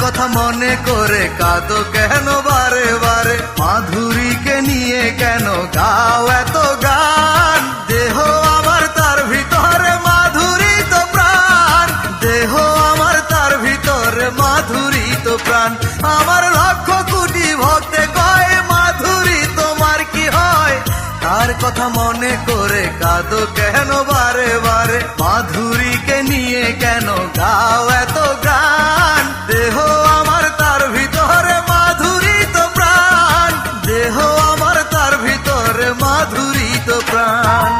কথা মনে করে কাঁদো কেন বারে বারে? মাধুরীকে নিয়ে কেন গাও এত গান? দেহ আমার তার ভিতরে মাধুরী তো প্রাণ, দেহ আমার তার ভিতরে মাধুরী তো প্রাণ। আমার লক্ষ কোটি ভক্তে কয় মাধুরী তোমার কি হয়? তার কথা মনে করে কাঁদো কেন বারে বারে? মাধুরীকে নিয়ে কেন গাও এত গান? দেহ আমার তার ভিতরে মাধুরী তো প্রাণ, দেহ আমার তার ভিতরে মাধুরী তো প্রাণ।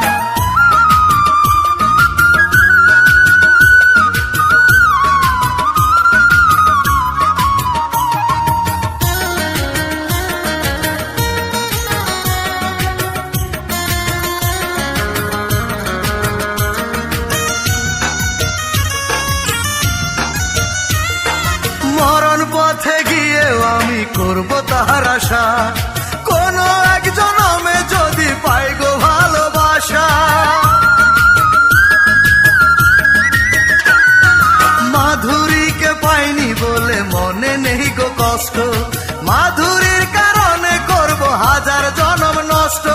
মরণ পথে গিয়েও আমি করব তাহার আশা, কোন এক জনমে যদি পাই গো ভালোবাসা। মাধুরীকে পাইনি বলে মনে নেই গো কষ্ট, মাধুরীর কারণে করব হাজার জনম নষ্ট।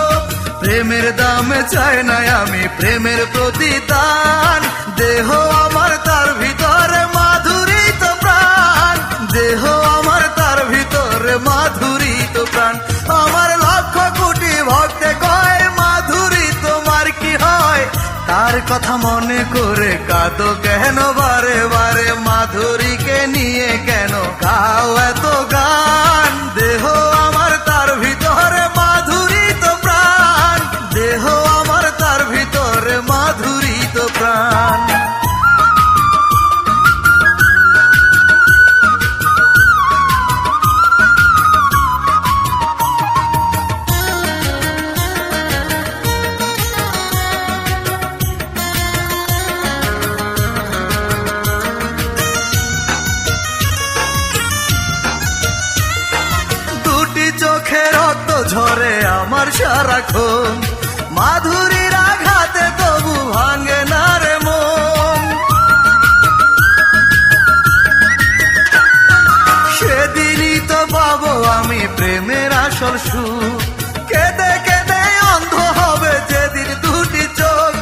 প্রেমের দামে চাই নাই আমি প্রেমের প্রতিদান, দেহ আমার তার ভিতরে মাধুরী তো প্রাণ, দেহ আমার তার ভিতরে মাধুরী তো প্রাণ। আমার লক্ষ কোটি ভক্তে কয় মাধুরী তোমার কি হয়? তার কথা মনে করে কাঁদো কেন বারে বারে? মাধুরীকে নিয়ে কেন গাও এত গান? দেহ আমার তার ভিতরে মাধুরী তো প্রাণ, দেহ আমার তার ভিতরে মাধুরী তো প্রাণ। চোখে রক্ত ঝরে আমার সারাক্ষণ, মাধুরীর আঘাতে তবু ভাঙে না রে মন। সেদিনই তো পাবো আমি প্রেমের আসল সুখ, কেঁদে কেঁদে অন্ধ হবে যেদিন দুটি চোখ।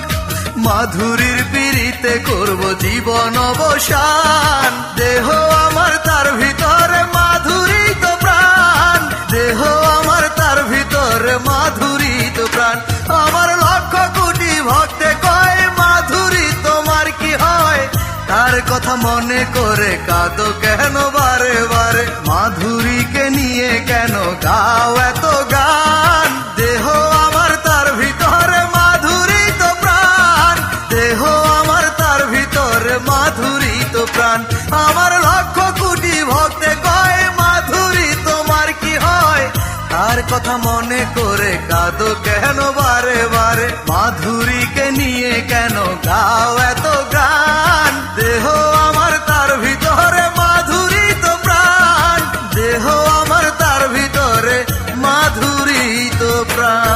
মাধুরীর পিড়িতে করব জীবন অবসান, দেহ আমার তার ভিতরে মাধুরী তো প্রাণ, দেহ আমার তার ভিতরে মাধুরী তো প্রাণ। আমার লক্ষ কোটি ভক্তে কয় মাধুরী তোমার কি হয়? তার কথা মনে করে কাঁদো কেন বারে বারে? মাধুরীকে নিয়ে কেন গাও এত গান? দেহ আমার তার ভিতরে মাধুরী তো প্রাণ, দেহ আমার তার ভিতরে মাধুরী তো প্রাণ। আমার লক্ষ কোটি ভক্তে কয় মাধুরী তোমার কি হয়? তার কথা মনে করে কাঁদো কেন বারে বারে? মাধুরীকে নিয়ে কেন গাও এত গান? দেহ আমার তার ভিতরে মাধুরী তো প্রাণ, দেহ আমার তার ভিতরে মাধুরী তো প্রাণ।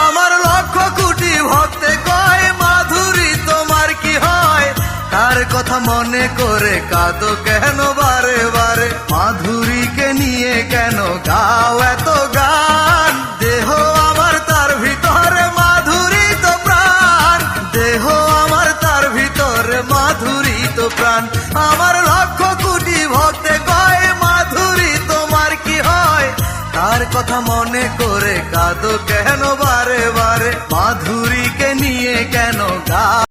আমার লক্ষ কোটি ভক্তে কয় মাধুরী তোমার কি হয়? তার কথা মনে করে কাঁদো কেন বারে বারে? মাধুরীকে নিয়ে কেন গাও এত গান? দেহ আমার তার ভিতরে মাধুরী তো প্রাণ, দেহ আমার তার ভিতরে মাধুরী তো প্রাণ। আমার লক্ষ কোটি ভক্তে কয় মাধুরী তোমার কি হয়? তার কথা মনে করে কাঁদো কেন বারে বারে? মাধুরীকে নিয়ে কেন গাও